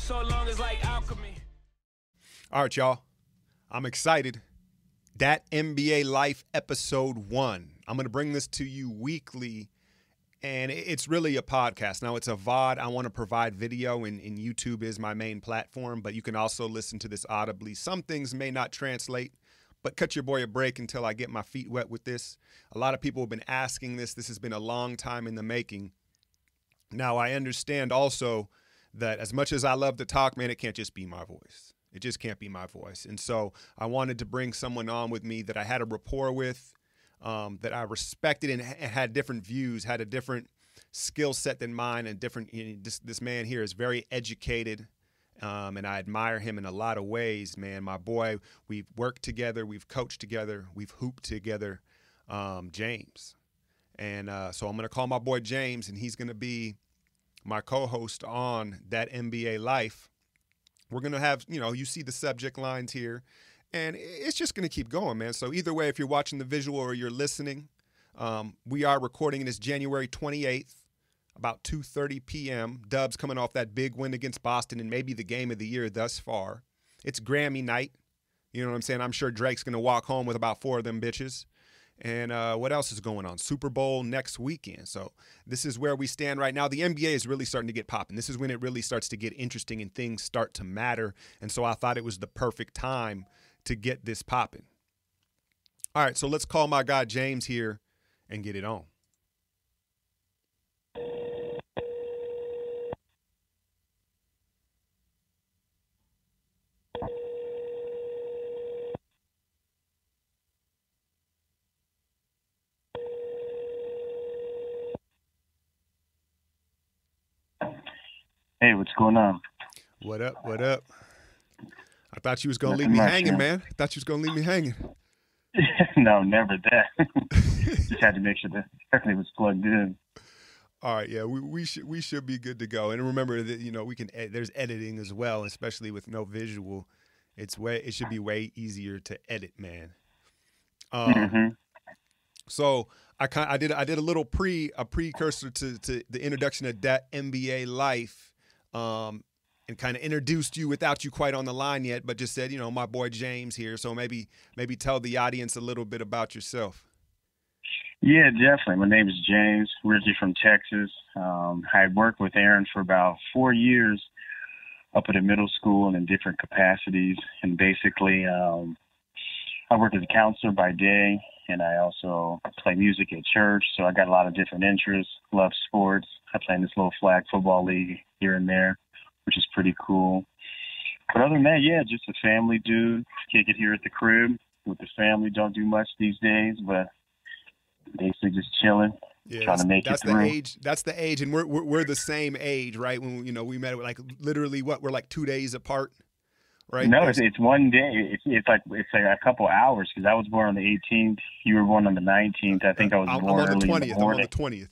so long is like alchemy. All right, y'all. I'm excited. Dat NBA Life Episode 1. I'm going to bring this to you weekly, and it's really a podcast. Now, it's a VOD. I want to provide video, and YouTube is my main platform, but you can also listen to this audibly. Some things may not translate, but cut your boy a break until I get my feet wet with this. A lot of people have been asking this. This has been a long time in the making. Now, I understand also that as much as I love to talk, man, it can't just be my voice. It just can't be my voice. And so I wanted to bring someone on with me that I had a rapport with, that I respected and had different views, had a different skill set than mine, and different. This man here is very educated, and I admire him in a lot of ways, man. My boy, we've worked together, we've coached together, we've hooped together, James. And so I'm going to call my boy James, and he's going to be my co-host on Dat NBA Life. We're going to have, you see the subject lines here, and it's just going to keep going, man. So either way, if you're watching the visual or you're listening, we are recording this January 28th, about 2:30 p.m. Dubs coming off that big win against Boston and maybe the game of the year thus far. It's Grammy night. You know what I'm saying? I'm sure Drake's going to walk home with about 4 of them bitches. And what else is going on? Super Bowl next weekend. So this is where we stand right now. The NBA is really starting to get popping. This is when it really starts to get interesting and things start to matter. And so I thought it was the perfect time to get this popping. All right, so let's call my guy James here and get it on. Hey, what's going on? What up? What up? I thought you was going to leave me hanging, man. I thought you was going to leave me hanging. No, never that. Just had to make sure that everything was plugged in. All right, yeah, we should be good to go. And remember that we can there's editing as well, especially with no visual. It should be way easier to edit, man. So I did a little precursor to the introduction of Dat NBA Life. And kind of introduced you without you quite on the line yet, but just said, my boy James here. So maybe tell the audience a little bit about yourself. Yeah, definitely. My name is James, originally from Texas. I had worked with Aaron for about 4 years up at a middle school and in different capacities. And basically, I work as a counselor by day, and I also play music at church. So I got a lot of different interests, love sports. I play in this little flag football league here and there, which is pretty cool. But other than that, yeah, just a family dude. Kick it here at the crib with the family. Don't do much these days, but basically just chilling, trying to make it through. That's the age, and we're the same age, right? When we met, like literally we're like 2 days apart, right? No, it's 1 day. It's like a couple hours because I was born on the 18th. You were born on the 19th. I think I was born early in the morning. I'm on the 20th.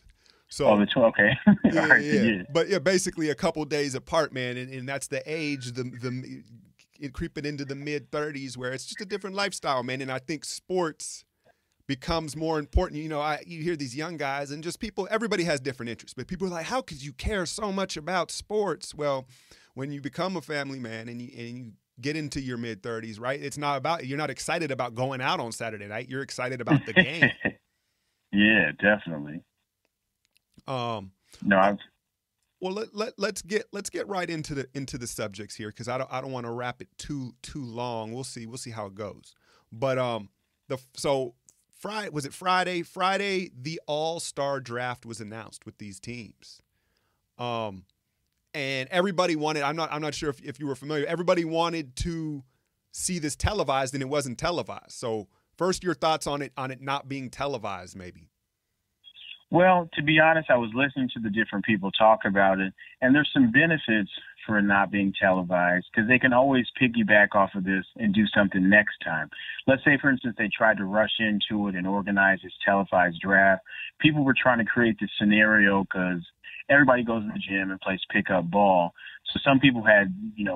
So, okay. Yeah, all right, yeah. But yeah, basically a couple days apart, man, and that's the age, it creeping into the mid-30s where it's just a different lifestyle, man. And I think sports becomes more important. You hear these young guys and just people. Everybody has different interests, but people are like, "How could you care so much about sports?" Well, when you become a family man and you get into your mid-30s, right? It's not about you're not excited about going out on Saturday night. You're excited about the game. Yeah, definitely. Well, let's get right into the subjects here because I don't want to wrap it too long. We'll see how it goes. But Friday was it Friday? Friday the AllStar Draft was announced with these teams, and everybody wanted. I'm not sure if you were familiar. Everybody wanted to see this televised, and it wasn't televised. So first, your thoughts on it not being televised, maybe. Well, to be honest, I was listening to the different people talk about it, and there's some benefits for it not being televised because they can always piggyback off of this and do something next time. Let's say, for instance, they tried to rush into it and organize this televised draft. People were trying to create this scenario because everybody goes to the gym and plays pickup ball. So some people had,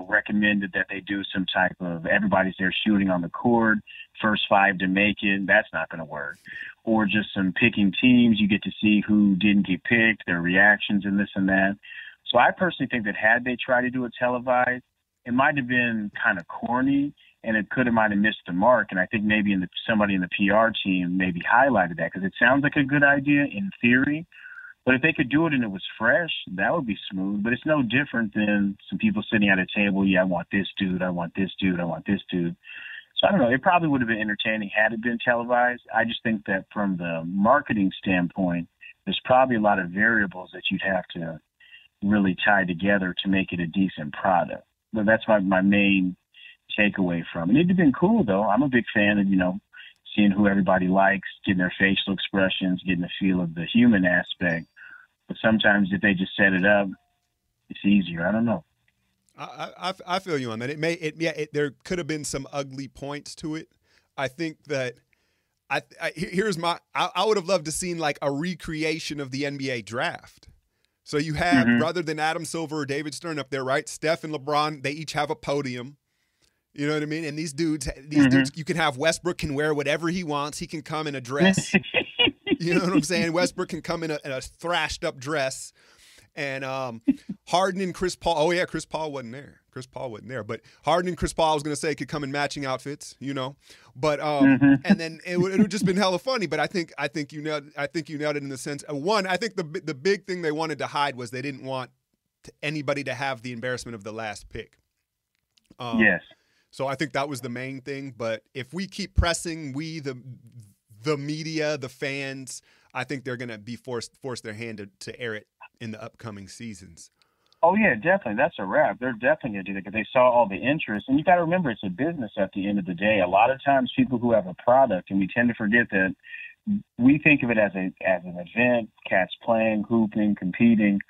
recommended that they do some type of everybody's there shooting on the court, first 5 to make it. That's not going to work. Or just some picking teams. You get to see who didn't get picked, their reactions and this and that. So I personally think that had they tried to do it televised, it might have been kind of corny, and it might have missed the mark. And I think maybe somebody in the PR team maybe highlighted that, because it sounds like a good idea in theory. But if they could do it and it was fresh, that would be smooth. But it's no different than some people sitting at a table. Yeah, I want this dude. I want this dude. I want this dude. So I don't know. It probably would have been entertaining had it been televised. I just think that from the marketing standpoint, there's probably a lot of variables that you'd have to really tie together to make it a decent product. But that's my main takeaway from it. It'd have been cool, though. I'm a big fan of, seeing who everybody likes, getting their facial expressions, getting a feel of the human aspect. But sometimes if they just set it up, it's easier. I don't know. I feel you on that. There could have been some ugly points to it. I think that I would have loved to seen like a recreation of the NBA draft. So you have, rather than Adam Silver or David Stern up there, right? Steph and LeBron, they each have a podium. You know what I mean? And these dudes, you can have Westbrook can wear whatever he wants. He can come in a dress. You know what I'm saying? Westbrook can come in a thrashed up dress. And Harden and Chris Paul. Oh, yeah, Chris Paul wasn't there. But Harden and Chris Paul, I was going to say, could come in matching outfits, But and then it would have just been hella funny. But I think you nailed it in the sense. One, I think the big thing they wanted to hide was they didn't want anybody to have the embarrassment of the last pick. Yes. So I think that was the main thing. But if we keep pressing, the media, the fans, I think they're going to be forced their hand to air it in the upcoming seasons. Oh, yeah, definitely. That's a wrap. They're definitely going to do that because they saw all the interest. And you got to remember, it's a business at the end of the day. A lot of times people who have a product, and we tend to forget that we think of it as an event, cats playing, hooping, competing.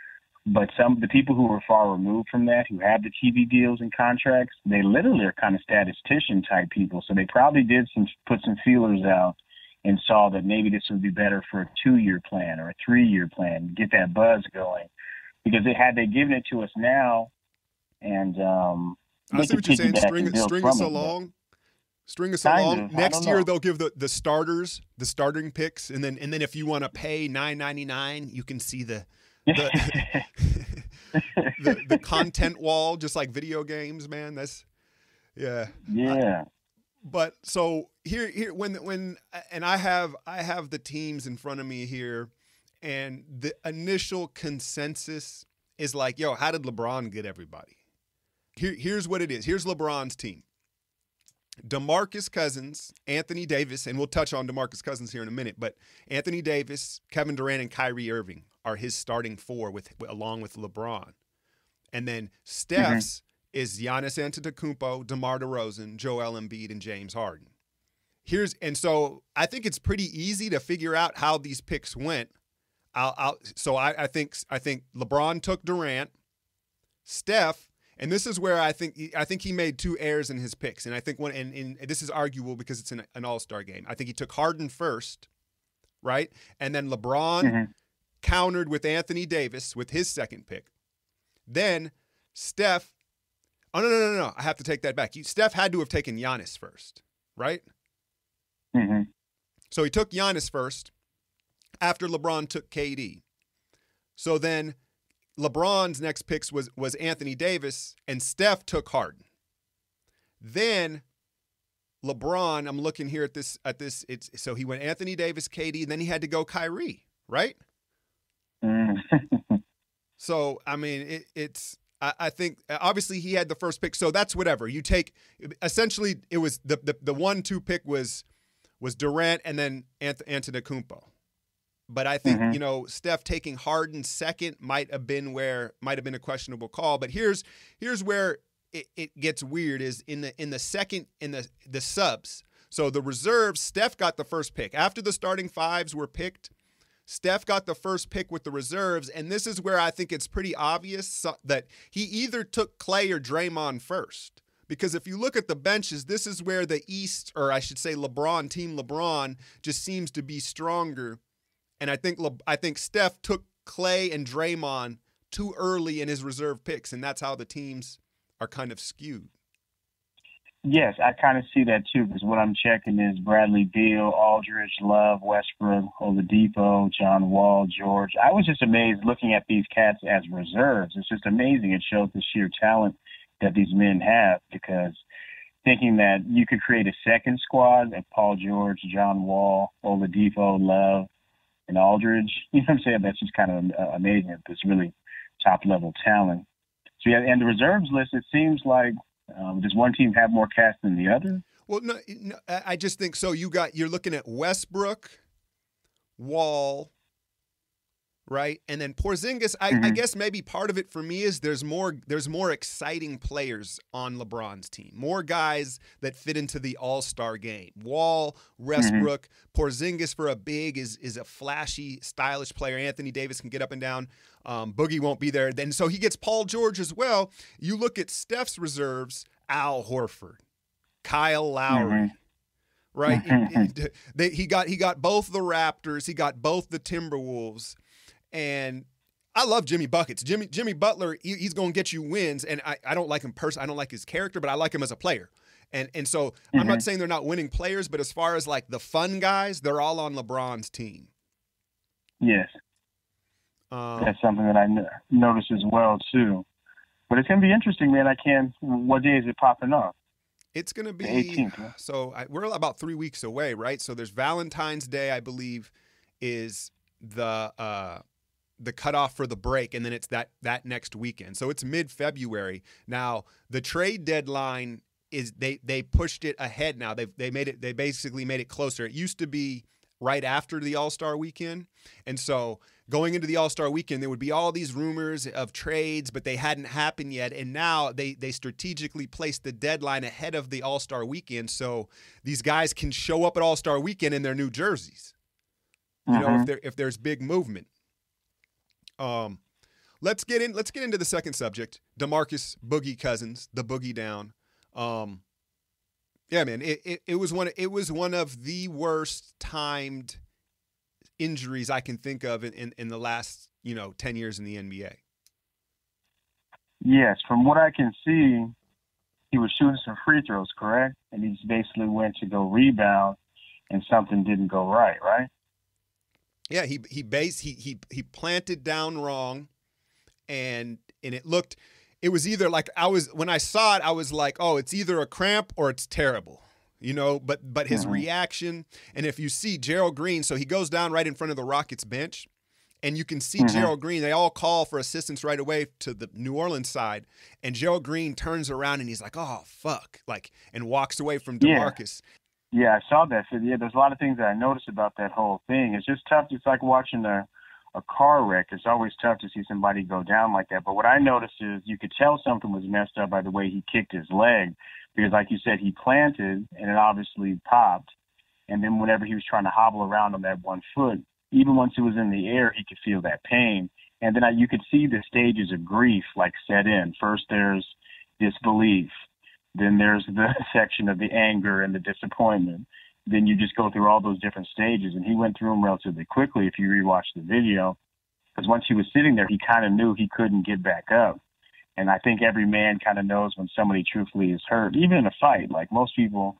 But the people who are far removed from that, who have the TV deals and contracts, they literally are kind of statistician type people. So they probably did put some feelers out and saw that maybe this would be better for a 2-year plan or a 3-year plan, get that buzz going. Because had they given it to us now, and I see what you're saying. String us along. String us along. Next year they'll give the starters, the starting picks, and then if you want to pay $9.99, you can see the content wall, just like video games, man. That's yeah. But so here when I have the teams in front of me here, and the initial consensus is like, yo, how did LeBron get everybody? Here's what it is. Here's LeBron's team. DeMarcus Cousins, Anthony Davis, and we'll touch on DeMarcus Cousins here in a minute, but Anthony Davis, Kevin Durant, and Kyrie Irving are his starting four along with LeBron. And then Steph's is Giannis Antetokounmpo, DeMar DeRozan, Joel Embiid, and James Harden. So I think it's pretty easy to figure out how these picks went. I think LeBron took Durant, Steph, and this is where I think he made 2 errors in his picks, and I think and this is arguable because it's an all-star game. I think he took Harden first, right, and then LeBron countered with Anthony Davis with his second pick. Then Steph, oh no, I have to take that back. Steph had to have taken Giannis first, right? So he took Giannis first after LeBron took KD. So then LeBron's next picks was Anthony Davis, and Steph took Harden. Then LeBron, I'm looking here at this. So he went Anthony Davis, KD, and then he had to go Kyrie, right? So I mean, I think obviously he had the first pick, so that's whatever you take. Essentially, it was the 1-2 pick was Durant and then Antetokounmpo. But I think, Steph taking Harden second might have been a questionable call. But here's where it gets weird is in the subs. So the reserves, Steph got the first pick. After the starting fives were picked, Steph got the first pick with the reserves. And this is where I think it's pretty obvious that he either took Klay or Draymond first. Because if you look at the benches, this is where the East, or I should say Team LeBron, just seems to be stronger. And I think Steph took Klay and Draymond too early in his reserve picks, and that's how the teams are kind of skewed. Yes, I kind of see that too, because what I'm checking is Bradley Beal, Aldridge, Love, Westbrook, Oladipo, John Wall, George. I was just amazed looking at these cats as reserves. It's just amazing. It shows the sheer talent that these men have, because thinking that you could create a second squad of Paul George, John Wall, Oladipo, Love, and Aldridge, you know what I'm saying? That's just kind of amazing. It's really top-level talent. So, yeah, and the reserves list, it seems like, does one team have more cast than the other? Well, no, I just think so. You're looking at Westbrook, Wall, right, and then Porzingis. I guess maybe part of it for me is there's more exciting players on LeBron's team, more guys that fit into the All-Star game. Wall, Westbrook, Porzingis for a big is a flashy, stylish player. Anthony Davis can get up and down. Boogie won't be there. Then so he gets Paul George as well. You look at Steph's reserves, Al Horford, Kyle Lowry, right? He got both the Raptors, he got both the Timberwolves, and I love Jimmy Buckets. Jimmy Butler, he's going to get you wins, and I don't like him personally. I don't like his character, but I like him as a player. And so I'm not saying they're not winning players, but as far as like the fun guys, they're all on LeBron's team. Yes. That's something that I notice as well, too. But it's going to be interesting, man. What day is it popping up? It's going to be the 18th. Right? So we're about 3 weeks away, right? So there's Valentine's Day, I believe, is the cutoff for the break, and then it's that next weekend. So it's mid-February. Now, the trade deadline is they pushed it ahead now. They basically made it closer. It used to be right after the All-Star weekend. And so going into the All-Star weekend, there would be all these rumors of trades, but they hadn't happened yet. And now they strategically placed the deadline ahead of the All-Star weekend so these guys can show up at All-Star weekend in their new jerseys. You know, if there's big movement. Let's get into the second subject. DeMarcus Boogie Cousins, the Boogie Down. Yeah, man, it was one of the worst timed injuries I can think of in the last 10 years in the NBA. Yes, from what I can see, he was shooting some free throws, correct? And he just basically went to go rebound, and something didn't go right? Yeah, he planted down wrong, and it was either like when I saw it, I was like, oh, it's either a cramp or it's terrible, but his reaction, and if you see Gerald Green, so he goes down right in front of the Rockets bench, and you can see Gerald Green, they all call for assistance right away to the New Orleans side, and Gerald Green turns around and he's like, oh, fuck, and walks away from DeMarcus. Yeah, I saw that. So, yeah, there's a lot of things that I noticed about that whole thing. It's just tough. It's like watching a car wreck. It's always tough to see somebody go down like that. But what I noticed is you could tell something was messed up by the way he kicked his leg, because like you said, he planted and it obviously popped. And then whenever he was trying to hobble around on that one foot, even once it was in the air, he could feel that pain. And then you could see the stages of grief set in. First, there's disbelief. Then there's the section of the anger and the disappointment. Then you just go through all those different stages. And he went through them relatively quickly if you rewatch the video. Because once he was sitting there, he kind of knew he couldn't get back up. And I think every man kind of knows when somebody truthfully is hurt, even in a fight. Like most people,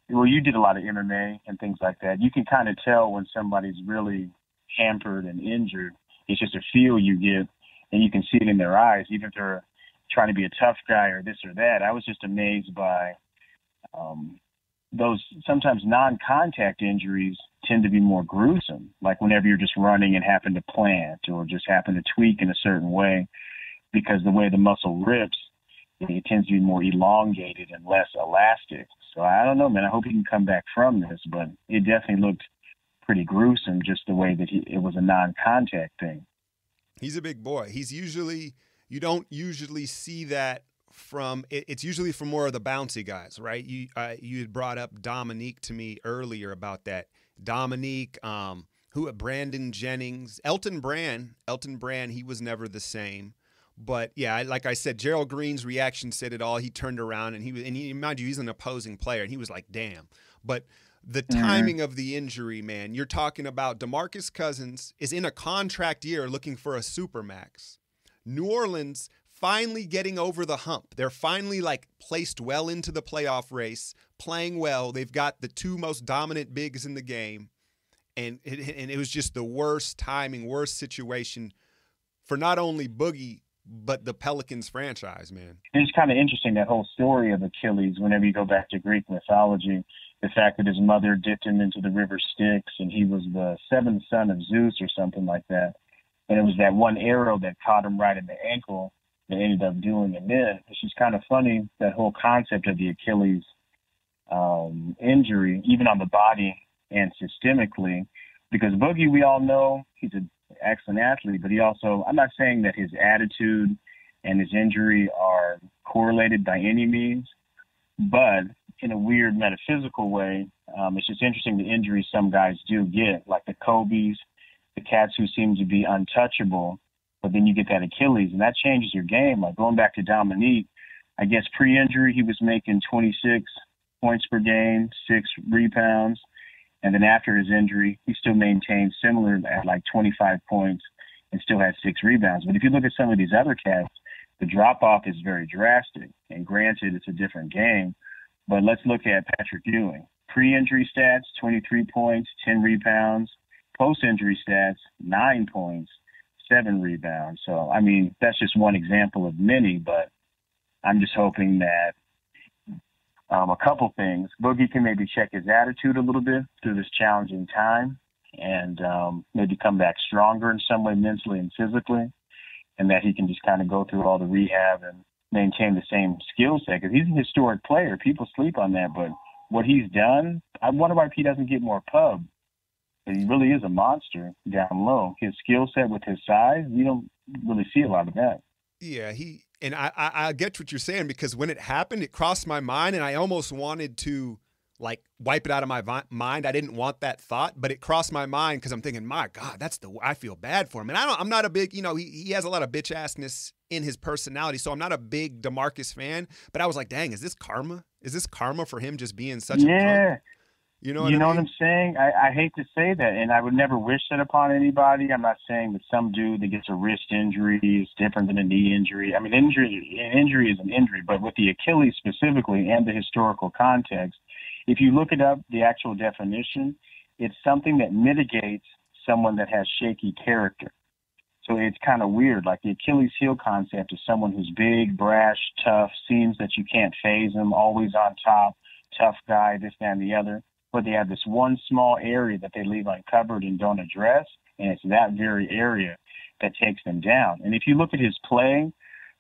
well, you did a lot of MMA and things like that. You can kind of tell when somebody's really hampered and injured. It's just a feel you get, and you can see it in their eyes, even if they're trying to be a tough guy or this or that. I was just amazed by those sometimes non-contact injuries tend to be more gruesome, like whenever you're just running and happen to plant or just happen to tweak in a certain way, because the way the muscle rips, it tends to be more elongated and less elastic. So I don't know, man. I hope he can come back from this, but it definitely looked pretty gruesome just the way that it was a non-contact thing. He's a big boy. You don't usually see that it's usually from more of the bouncy guys, right? You had brought up Dominique to me earlier about that. Dominique, Brandon Jennings, Elton Brand, he was never the same. But yeah, like I said, Gerald Green's reaction said it all. He turned around and mind you, he's an opposing player, and he was like, damn. But the timing of the injury, man, you're talking about DeMarcus Cousins is in a contract year looking for a supermax. New Orleans finally getting over the hump. They're finally like placed well into the playoff race, playing well. They've got the two most dominant bigs in the game. And it was just the worst timing, worst situation for not only Boogie, but the Pelicans franchise, man. It's kind of interesting, that whole story of Achilles, whenever you go back to Greek mythology, the fact that his mother dipped him into the river Styx, and he was the seventh son of Zeus or something like that. And it was that one arrow that caught him right in the ankle that ended up doing him in. It's just kind of funny, that whole concept of the Achilles injury, even on the body and systemically, because Boogie, we all know he's an excellent athlete, but he also, I'm not saying that his attitude and his injury are correlated by any means, but in a weird metaphysical way, it's just interesting the injuries some guys do get, like the Kobe's, the cats who seem to be untouchable, but then you get that Achilles, and that changes your game. Like going back to Dominique, I guess pre-injury he was making 26 points per game, 6 rebounds, and then after his injury, he still maintained similar at like 25 points and still had 6 rebounds. But if you look at some of these other cats, the drop-off is very drastic. And granted, it's a different game, but let's look at Patrick Ewing. Pre-injury stats, 23 points, 10 rebounds. Post-injury stats, 9 points, 7 rebounds. So, I mean, that's just one example of many, but I'm just hoping that a couple things. Boogie can maybe check his attitude a little bit through this challenging time and maybe come back stronger in some way mentally and physically, and that he can just kind of go through all the rehab and maintain the same skill set, because he's a historic player. People sleep on that, but what he's done, I wonder why he doesn't get more pub. He really is a monster down low. His skill set with his size, you don't really see a lot of that. Yeah, and I get what you're saying, because when it happened, it crossed my mind, and I almost wanted to like wipe it out of my mind. I didn't want that thought, but it crossed my mind because I'm thinking, my God, I feel bad for him. And I'm not a big, he has a lot of bitch assness in his personality, so I'm not a big DeMarcus fan. But I was like, dang, is this karma? Is this karma for him just being such a punk? You know what I'm saying? I hate to say that, and I would never wish that upon anybody. I'm not saying that some dude that gets a wrist injury is different than a knee injury. I mean, an injury is an injury, but with the Achilles specifically and the historical context, if you look it up, the actual definition, it's something that mitigates someone that has shaky character. So it's kind of weird. Like the Achilles heel concept is someone who's big, brash, tough, seems that you can't phase them, always on top, tough guy, this, that, and the other. But they have this one small area that they leave uncovered and don't address, and it's that very area that takes them down. And if you look at his play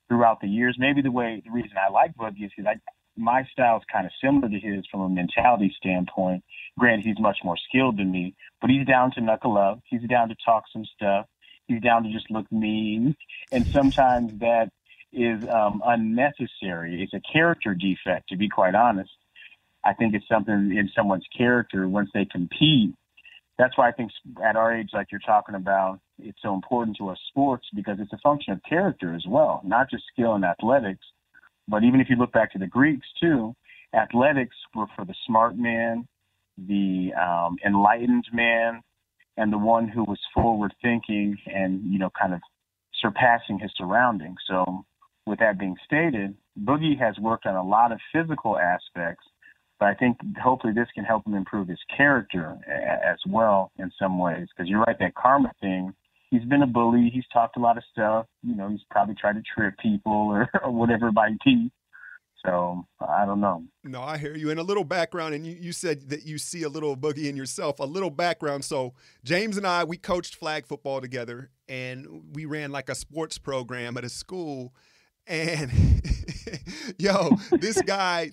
throughout the years, maybe the reason I like Boogie is because my style is kind of similar to his from a mentality standpoint. Granted, he's much more skilled than me, but he's down to knuckle up. He's down to talk some stuff. He's down to just look mean. And sometimes that is unnecessary. It's a character defect, to be quite honest. I think it's something in someone's character once they compete. That's why I think at our age, like you're talking about, it's so important to us sports, because it's a function of character as well, not just skill and athletics. But even if you look back to the Greeks too, athletics were for the smart man, the enlightened man, and the one who was forward thinking and, kind of surpassing his surroundings. So with that being stated, Boogie has worked on a lot of physical aspects, but I think hopefully this can help him improve his character as well in some ways. Because you're right, that karma thing, he's been a bully. He's talked a lot of stuff. He's probably tried to trip people or whatever by teeth. So I don't know. No, I hear you. And a little background, and you said that you see a little Boogie in yourself. A little background. So James and I, we coached flag football together, and we ran like a sports program at a school. And this guy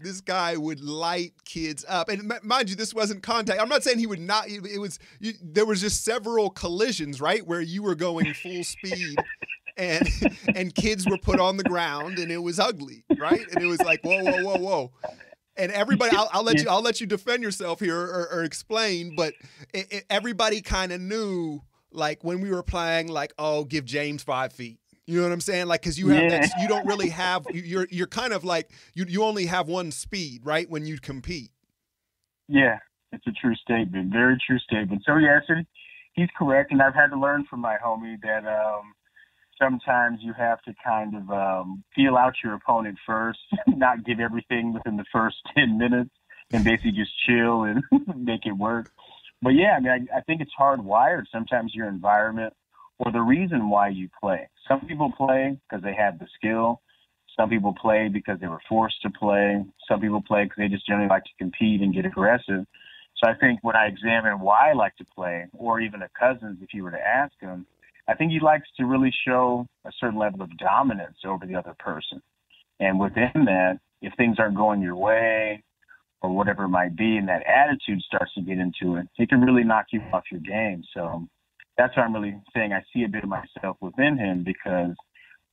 would light kids up. And mind you, this wasn't contact. I'm not saying he would not. There was just several collisions, right, where you were going full speed, and kids were put on the ground, and it was ugly, right? And it was like, whoa. And everybody, I'll let you defend yourself here or explain. But everybody kind of knew, like when we were playing, like, oh, give James 5 feet. You know what I'm saying? Like, because you have that, you don't really have, you're kind of like, you only have one speed, right, when you compete. Yeah, it's a true statement. Very true statement. So, yeah, he's correct. And I've had to learn from my homie that sometimes you have to kind of feel out your opponent first, not give everything within the first 10 minutes, and basically just chill and make it work. But yeah, I mean, I think it's hardwired. Sometimes your environment or the reason why you play. Some people play because they have the skill. Some people play because they were forced to play. Some people play because they just generally like to compete and get aggressive. So I think when I examine why I like to play, or even a Cousins, if you were to ask him, I think he likes to really show a certain level of dominance over the other person. And within that, if things aren't going your way or whatever it might be, and that attitude starts to get into it, it can really knock you off your game. So that's why I'm really saying I see a bit of myself within him, because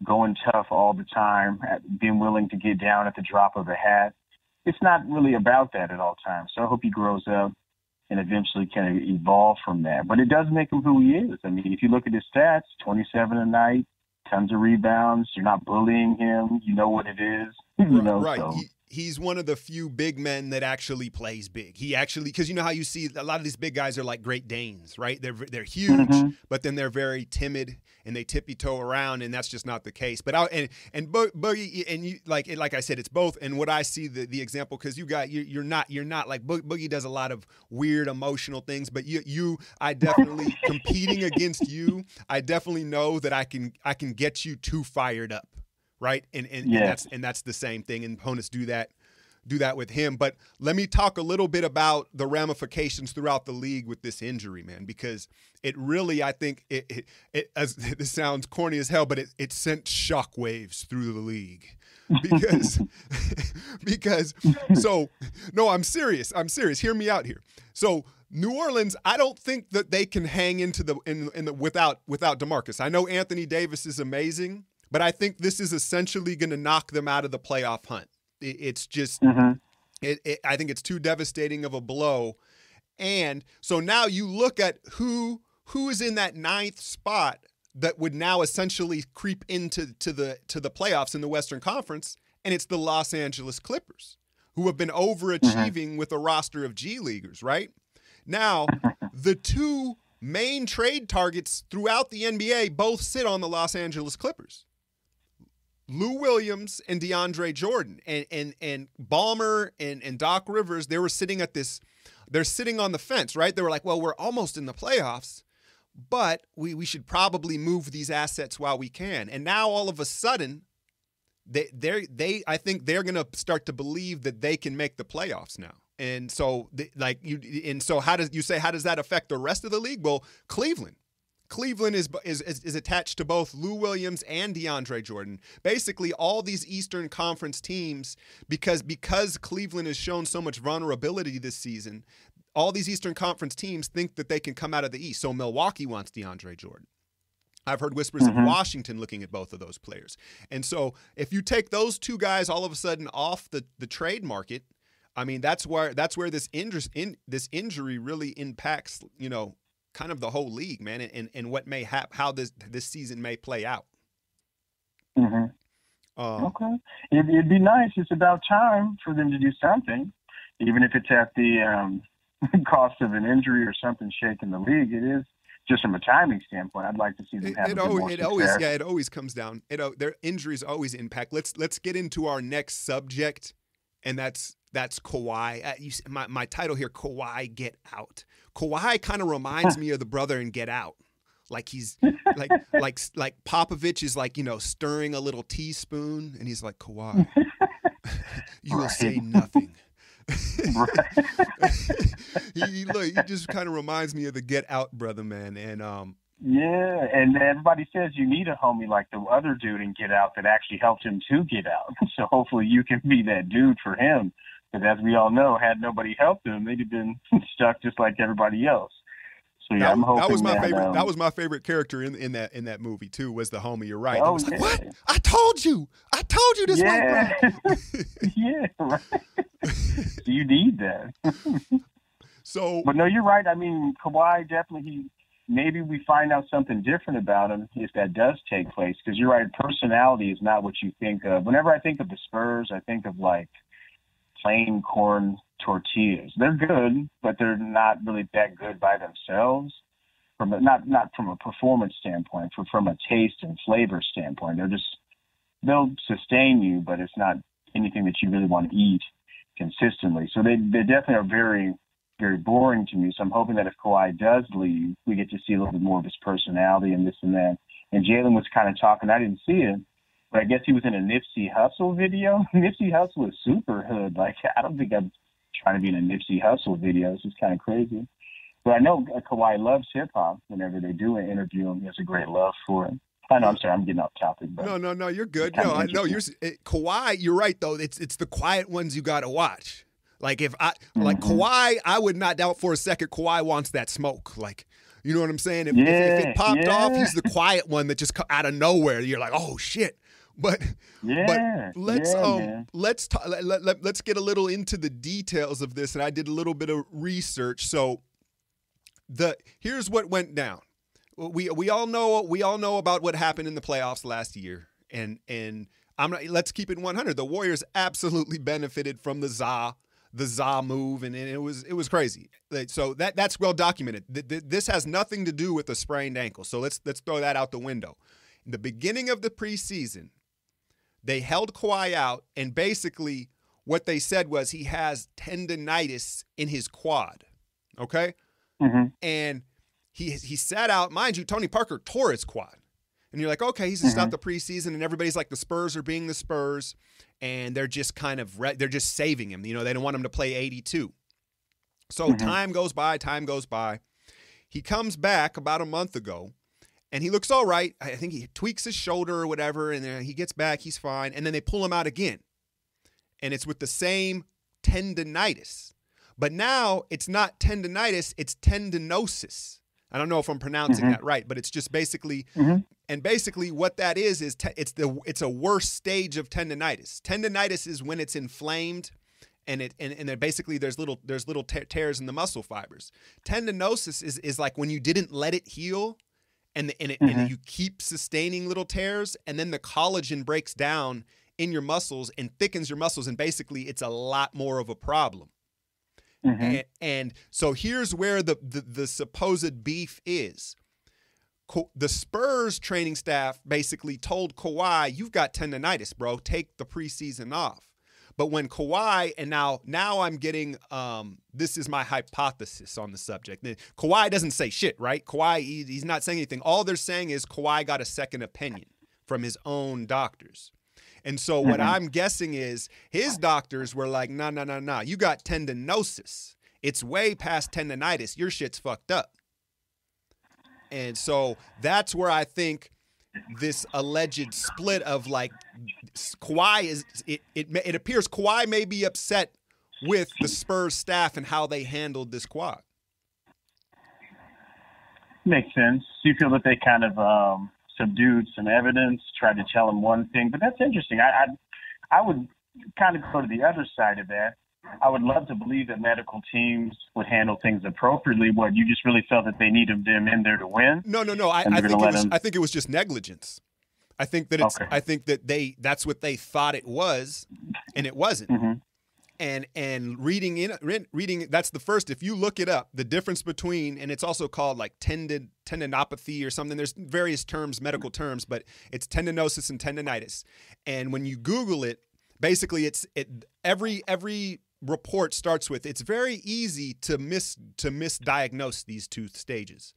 going tough all the time, being willing to get down at the drop of a hat, it's not really about that at all times. So I hope he grows up and eventually can evolve from that. But it does make him who he is. I mean, if you look at his stats, 27 a night, tons of rebounds. You're not bullying him. You know what it is. Right. So. He's one of the few big men that actually plays big. He actually, because you know how you see a lot of these big guys are like Great Danes, right? They're huge, but then they're very timid and they tippy-toe around, and that's just not the case. But Boogie, and you like I said, it's both. And what I see the example, because you're not like Boogie does a lot of weird emotional things, but I definitely competing against you. I definitely know that I can get you too fired up. Right. And that's the same thing. And opponents do that with him. But let me talk a little bit about the ramifications throughout the league with this injury, man, because it really, I think it as this sounds corny as hell, but it sent shockwaves through the league because so no, I'm serious. Hear me out here. So New Orleans, I don't think that they can hang into the without DeMarcus. I know Anthony Davis is amazing, but I think this is essentially going to knock them out of the playoff hunt. It's just, I think it's too devastating of a blow. And so now you look at who is in that 9th spot that would now essentially creep into the playoffs in the Western Conference, and it's the Los Angeles Clippers, who have been overachieving with a roster of G Leaguers, right? Now, the two main trade targets throughout the NBA both sit on the Los Angeles Clippers. Lou Williams and DeAndre Jordan, and Ballmer and Doc Rivers, they were sitting they're sitting on the fence, right? They were like, well, we're almost in the playoffs, but we should probably move these assets while we can. And now all of a sudden, I think they're going to start to believe that they can make the playoffs now. And so how does that affect the rest of the league? Well, Cleveland is attached to both Lou Williams and DeAndre Jordan. Basically, all these Eastern Conference teams, because Cleveland has shown so much vulnerability this season, all these Eastern Conference teams think that they can come out of the East. So Milwaukee wants DeAndre Jordan. I've heard whispers of Washington looking at both of those players. And so if you take those two guys all of a sudden off the trade market, I mean, that's where this injury really impacts, kind of the whole league, man, and what may how this season may play out. Okay. It'd be nice. It's about time for them to do something, even if it's at the cost of an injury or something shaking the league. It is just from a timing standpoint. I'd like to see them have more success. It always comes down. Their injuries always impact. Let's get into our next subject, and that's Kawhi. My title here, Kawhi Get Out. Kawhi kind of reminds me of the brother in Get Out. Like he's like Popovich is stirring a little teaspoon, and he's like, Kawhi, you will say nothing. he just kind of reminds me of the Get Out brother, man. And yeah, and everybody says you need a homie like the other dude in Get Out that actually helped him to get out. So hopefully you can be that dude for him. Because as we all know, had nobody helped him, they'd have been stuck just like everybody else. So yeah, I'm hoping that was my favorite character in that movie too. Was the homie? You're right. Oh, was like, what? I told you this yeah. way, bro. Yeah, right. So you need that. But no, you're right. I mean, Kawhi definitely. Maybe we find out something different about him if that does take place. Because you're right, personality is not what you think of. Whenever I think of the Spurs, I think of like plain corn tortillas. They're good, but they're not really that good by themselves. from not from a performance standpoint, from a taste and flavor standpoint. They'll sustain you, but it's not anything that you really want to eat consistently. So they definitely are very, very boring to me. So I'm hoping that if Kawhi does leave, we get to see a little bit more of his personality and this and that. And Jalen was kind of talking, I didn't see it, but I guess he was in a Nipsey Hussle video. Nipsey Hussle is super hood. Like, I don't think I'm trying to be in a Nipsey Hussle video. It's just kind of crazy. But I know Kawhi loves hip-hop. Whenever they do an interview him, he has a great love for it. I know, I'm sorry, I'm getting off topic. But No, you're good. No, I know Kawhi, you're right, though. It's the quiet ones you got to watch. Like, like Kawhi, I would not doubt for a second Kawhi wants that smoke. Like, you know what I'm saying? If it popped off, he's the quiet one that just out of nowhere. You're like, oh, shit. But let's get a little into the details of this, and I did a little bit of research. So here's what went down. We all know about what happened in the playoffs last year, and let's keep it 100. The Warriors absolutely benefited from the ZA move, and it was crazy. So that's well documented. This has nothing to do with a sprained ankle. So let's throw that out the window. In the beginning of the preseason, they held Kawhi out, and basically what they said was he has tendinitis in his quad. Okay, and he sat out. Mind you, Tony Parker tore his quad. And you're like, okay, he's just out the preseason, and everybody's like, the Spurs are being the Spurs, and they're just kind of they're just saving him. You know, they don't want him to play 82. So time goes by. He comes back about a month ago, and he looks all right. I think he tweaks his shoulder or whatever, and then he gets back, he's fine. And then they pull him out again, and it's with the same tendinitis. But now it's not tendinitis, it's tendinosis. I don't know if I'm pronouncing that right, but it's just basically, and basically what that is it's a worse stage of tendinitis. Tendinitis is when it's inflamed, and basically there's little tears in the muscle fibers. Tendinosis is like when you didn't let it heal, and you keep sustaining little tears, and then the collagen breaks down in your muscles and thickens your muscles, and basically it's a lot more of a problem. And so here's where the supposed beef is. The Spurs training staff basically told Kawhi, you've got tendinitis, bro. Take the preseason off. But when Kawhi, and now I'm getting, this is my hypothesis on the subject. Kawhi doesn't say shit, right? Kawhi, he's not saying anything. All they're saying is Kawhi got a second opinion from his own doctors. And so what I'm guessing is his doctors were like, no, you got tendinosis. It's way past tendinitis. Your shit's fucked up. And so that's where I think this alleged split of like Kawhi is, it appears Kawhi may be upset with the Spurs staff and how they handled this quad. Makes sense. You feel that they kind of subdued some evidence, tried to tell him one thing, but that's interesting. I would kind of go to the other side of that. I would love to believe that medical teams would handle things appropriately. What, you just really felt that they needed them in there to win? No. I think it was just negligence. I think that it's. Okay. I think that that's what they thought it was, and it wasn't. And reading that's the first. If you look it up, the difference between, and it's also called like tendinopathy or something. There's various terms, medical terms, but it's tendinosis and tendinitis. And when you Google it, basically every report starts with, it's very easy to misdiagnose these two stages,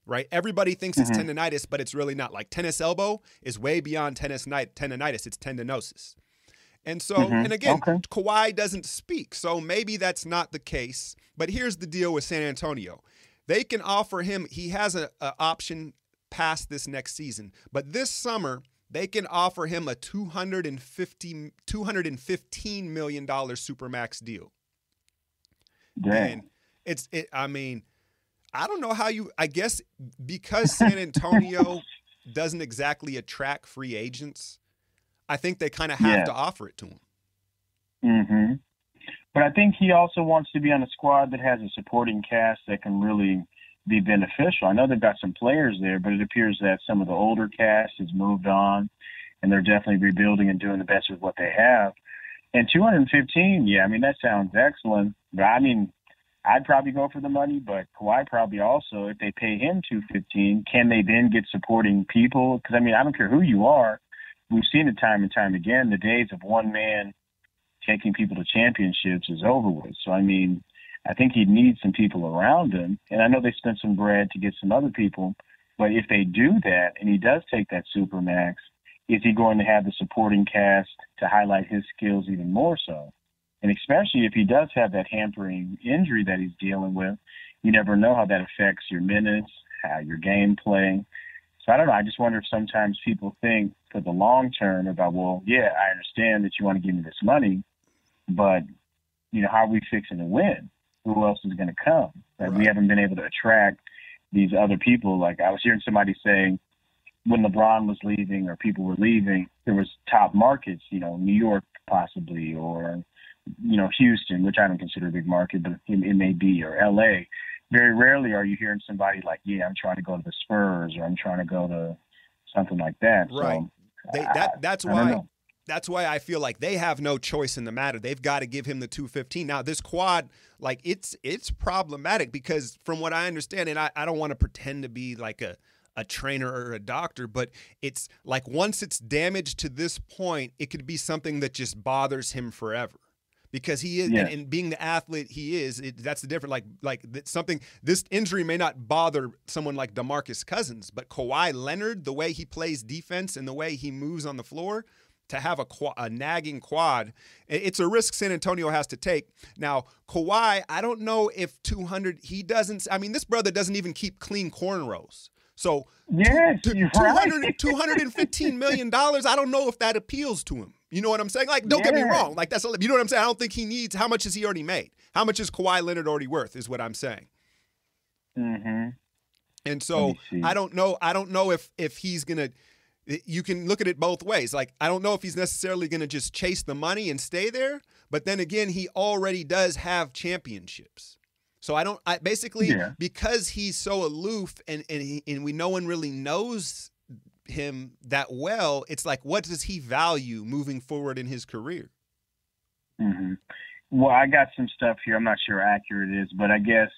right? Everybody thinks it's tendinitis, but it's really not. Like tennis elbow is way beyond tendinitis. It's tendinosis. And so, and again, Kawhi doesn't speak, so maybe that's not the case. But here's the deal with San Antonio. They can offer him, he has an option past this next season, but this summer, they can offer him a $215 million Supermax deal. Dang. And I mean, I don't know how I guess because San Antonio doesn't exactly attract free agents, I think they kind of have to offer it to him. But I think he also wants to be on a squad that has a supporting cast that can really be beneficial. I know they've got some players there, but it appears that some of the older cast has moved on, and they're definitely rebuilding and doing the best with what they have. And 215, I mean, that sounds excellent. But I mean, I'd probably go for the money, but Kawhi probably also, if they pay him $215, can they then get supporting people? Because, I mean, I don't care who you are. We've seen it time and time again. The days of one man taking people to championships is over with. So, I mean, I think he'd need some people around him. And I know they spent some bread to get some other people. But if they do that and he does take that Supermax, is he going to have the supporting cast to highlight his skills even more so? And especially if he does have that hampering injury that he's dealing with, you never know how that affects your minutes, how your gameplay. So I don't know. I just wonder if sometimes people think for the long term about, well, yeah, I understand that you want to give me this money, but, you know, how are we fixing to win? Who else is going to come? Like, Right. We haven't been able to attract these other people. Like I was hearing somebody saying when LeBron was leaving or people were leaving, there was top markets, you know, New York possibly, or, you know, Houston, which I don't consider a big market, but it may be, or LA. Very rarely are you hearing somebody like, yeah, I'm trying to go to the Spurs or I'm trying to go to something like that. Right. So That's why I feel like they have no choice in the matter. They've got to give him the 215. Now, this quad, like it's problematic because from what I understand, and I don't want to pretend to be like a trainer or a doctor, but it's like once it's damaged to this point, it could be something that just bothers him forever. Because he is, and being the athlete he is, that's the difference. This injury may not bother someone like DeMarcus Cousins, but Kawhi Leonard, the way he plays defense and the way he moves on the floor, to have a nagging quad, it's a risk San Antonio has to take. Now, Kawhi, I don't know if 200, this brother doesn't even keep clean cornrows. So yes, $215 million, I don't know if that appeals to him. You know what I'm saying? Like, don't get me wrong. Like, you know what I'm saying? I don't think he needs, how much has he already made? How much is Kawhi Leonard already worth is what I'm saying. Mm-hmm. And so I don't know if he's going to, you can look at it both ways. Like, I don't know if he's necessarily going to just chase the money and stay there. But then again, he already does have championships. So because he's so aloof and no one really knows him that well, it's like, what does he value moving forward in his career? Mm-hmm. Well, I got some stuff here. I'm not sure how accurate it is, but I guess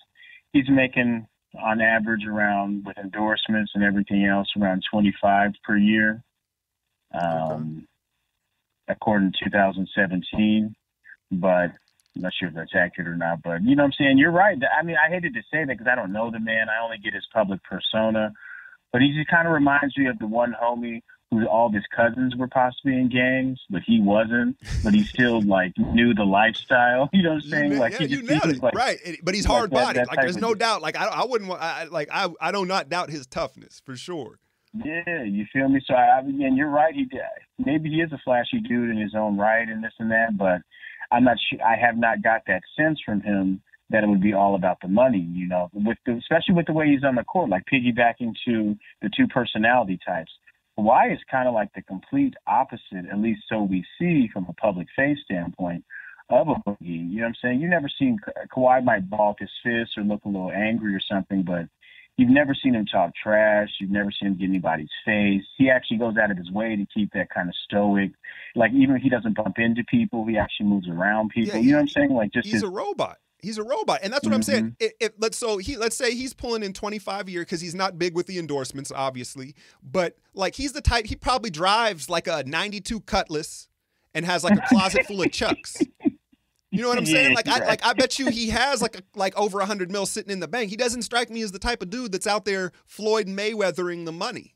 he's making on average around, with endorsements and everything else, around 25 per year. According to 2017, but I'm not sure if that's accurate or not, but you know what I'm saying? You're right. I mean, I hated to say that because I don't know the man. I only get his public persona. But he just kind of reminds me of the one homie who all of his cousins were possibly in gangs, but he wasn't. But he still, like, knew the lifestyle. You know what I'm saying? You nailed it. Like, right. But he's hard-bodied. Like, there's no doubt. Like, I wouldn't want – I do not doubt his toughness, for sure. Yeah, you feel me? So, and you're right. Maybe he is a flashy dude in his own right and this and that, but I'm not sure. I have not got that sense from him that it would be all about the money, you know, especially with the way he's on the court, like piggybacking to the two personality types. Kawhi is kind of like the complete opposite, at least so we see from a public face standpoint, of a Boogie. You know what I'm saying? You've never seen Kawhi might ball up his fist or look a little angry or something, but you've never seen him talk trash. You've never seen him get anybody's face. He actually goes out of his way to keep that kind of stoic. Like, even if he doesn't bump into people, he actually moves around people. Yeah, you know what I'm saying? Like, he's a robot. He's a robot. And that's what I'm saying. Let's say he's pulling in 25 a year because he's not big with the endorsements, obviously. But, like, he's the type, he probably drives like a 92 Cutlass and has like a closet full of Chucks. You know what I'm saying? Like, I bet you he has like over 100 mil sitting in the bank. He doesn't strike me as the type of dude that's out there Floyd Mayweathering the money.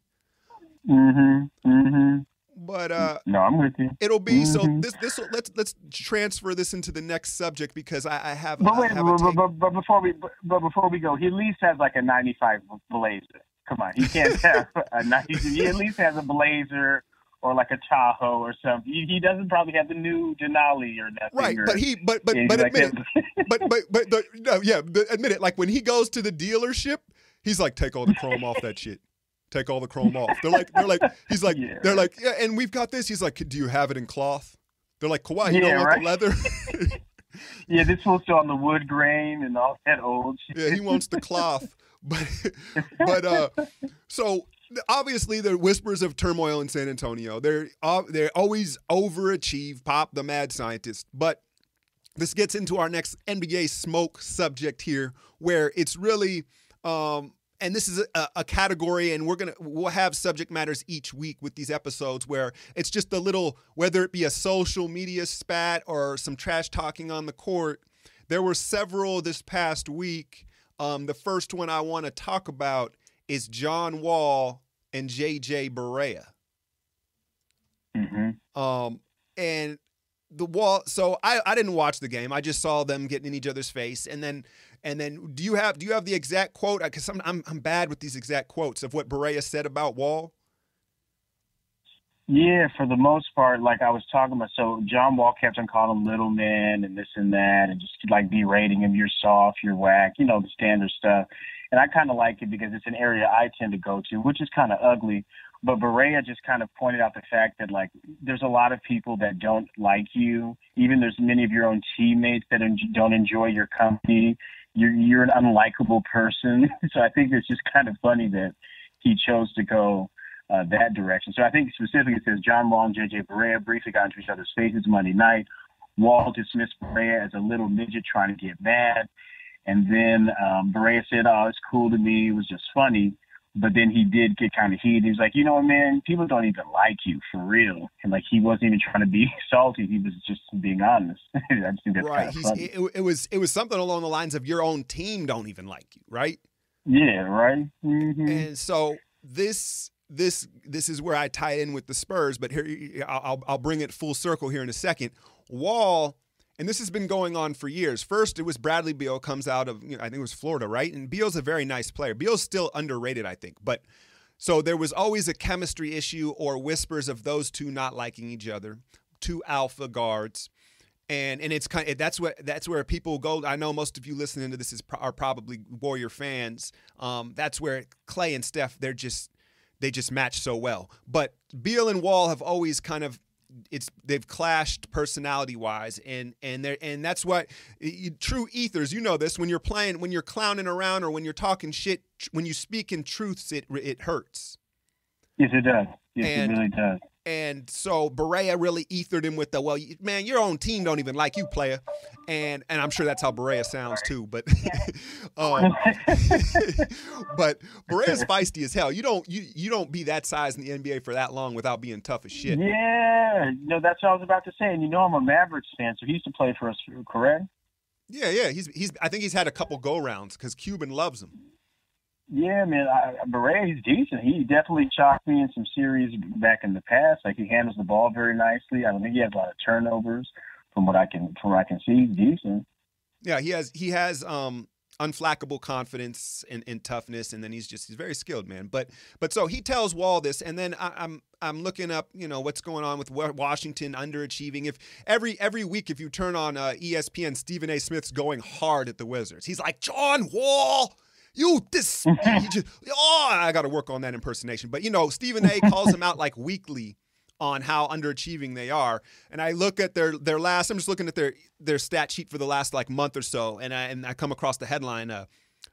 But no, I'm with you. It'll be so. Let's transfer this into the next subject because I have. But before we go, he at least has like a 95 Blazer. Come on, he can't have a 90. He at least has a Blazer or like a Tahoe or something. He doesn't probably have the new Denali or nothing. Right, admit it. Like when he goes to the dealership, he's like, take all the chrome off that shit. Take all the chrome off. They're like, yeah, and we've got this. He's like, do you have it in cloth? They're like, Kawhi, you don't want the leather? Yeah, this was on the wood grain and all that old shit. Yeah, he wants the cloth. So obviously there are whispers of turmoil in San Antonio. They're always overachieve, Pop the mad scientist. But this gets into our next NBA smoke subject here, where it's really, and this is a category, and we'll have subject matters each week with these episodes where it's just a little, whether it be a social media spat or some trash talking on the court. There were several this past week. The first one I want to talk about is John Wall and JJ Barea. Mm-hmm. And the Wall. So I didn't watch the game. I just saw them getting in each other's face. And then do you have the exact quote? Because I'm bad with these exact quotes of what Barea said about Wall. Yeah, for the most part, like I was talking about, so John Wall kept on calling him little man and this and that, and just like berating him, you're soft, you're whack, the standard stuff. And I kind of like it because it's an area I tend to go to, which is kind of ugly. But Barea just kind of pointed out the fact that, like, there's a lot of people that don't like you. Even there's many of your own teammates that don't enjoy your company. You're an unlikable person. So I think it's just kind of funny that he chose to go that direction. So I think specifically it says John Wall and JJ Barea briefly got into each other's faces Monday night. Wall dismissed Barea as a little midget trying to get mad. And then Barea said, oh, it's cool to me. It was just funny. But then he did get kind of heated. He was like, man, people don't even like you for real. And like, he wasn't even trying to be salty. He was just being honest. I just think that's right. kind of funny. It was something along the lines of your own team don't even like you, right? Yeah, right. Mm-hmm. And so this is where I tie in with the Spurs. But here I'll bring it full circle here in a second. Wall. And this has been going on for years. First, it was Bradley Beal, comes out of, I think it was Florida, right? And Beal's a very nice player. Beal's still underrated, I think. But so there was always a chemistry issue or whispers of those two not liking each other, two alpha guards. And it's kind of, that's where people go. I know most of you listening to this are probably Warrior fans. That's where Clay and Steph, they just match so well. But Beal and Wall have always kind of, they've clashed personality wise, and that's what true ethers. You know this, when you're clowning around or when you're talking shit, when you speak in truths, it hurts. Yes, it does. Yes, it really does. And so Barea really ethered him with the, well, man, your own team don't even like you, player. And I'm sure that's how Barea sounds too. But but Barea's feisty as hell. You don't be that size in the NBA for that long without being tough as shit. Yeah, that's what I was about to say. And I'm a Mavericks fan, so he used to play for us, correct? Yeah. I think he's had a couple go rounds because Cuban loves him. Yeah, man, Barea, he's decent. He definitely shocked me in some series back in the past. Like, he handles the ball very nicely. I don't think he has a lot of turnovers from what I can see. He's decent. Yeah, he has unflackable confidence and toughness, and then he's very skilled, man. But so he tells Wall this, and then I'm looking up, what's going on with Washington underachieving. If every week, if you turn on ESPN, Stephen A. Smith's going hard at the Wizards. He's like, John Wall, I got to work on that impersonation. But, Stephen A. calls him out like weekly on how underachieving they are. And I look at their last, I'm just looking at their stat sheet for the last like month or so. And I come across the headline,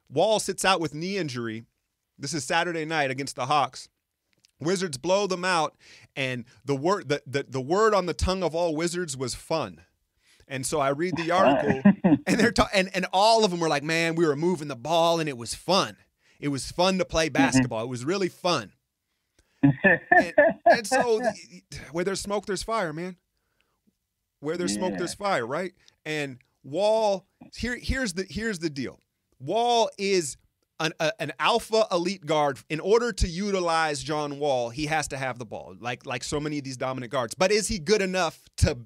Wall sits out with knee injury. This is Saturday night against the Hawks. Wizards blow them out. And the word on the tongue of all Wizards was fun. And so I read the article, and and all of them were like, man, we were moving the ball, and it was fun. It was fun to play basketball. It was really fun. and so where there's smoke, there's fire, man. Where there's smoke, there's fire, right? And Wall, here's the deal. Wall is an alpha elite guard. In order to utilize John Wall, he has to have the ball, like so many of these dominant guards. But is he good enough to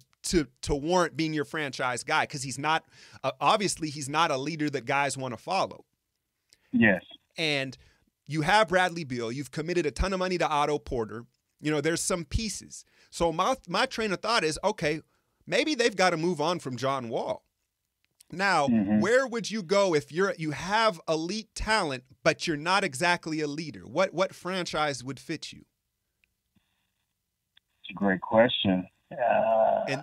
warrant being your franchise guy? Because he's not, obviously he's not a leader that guys want to follow. Yes. And you have Bradley Beal. You've committed a ton of money to Otto Porter. There's some pieces. So my train of thought is, okay, maybe they've got to move on from John Wall. Now, where would you go if you have elite talent, but you're not exactly a leader? What franchise would fit you? It's a great question. And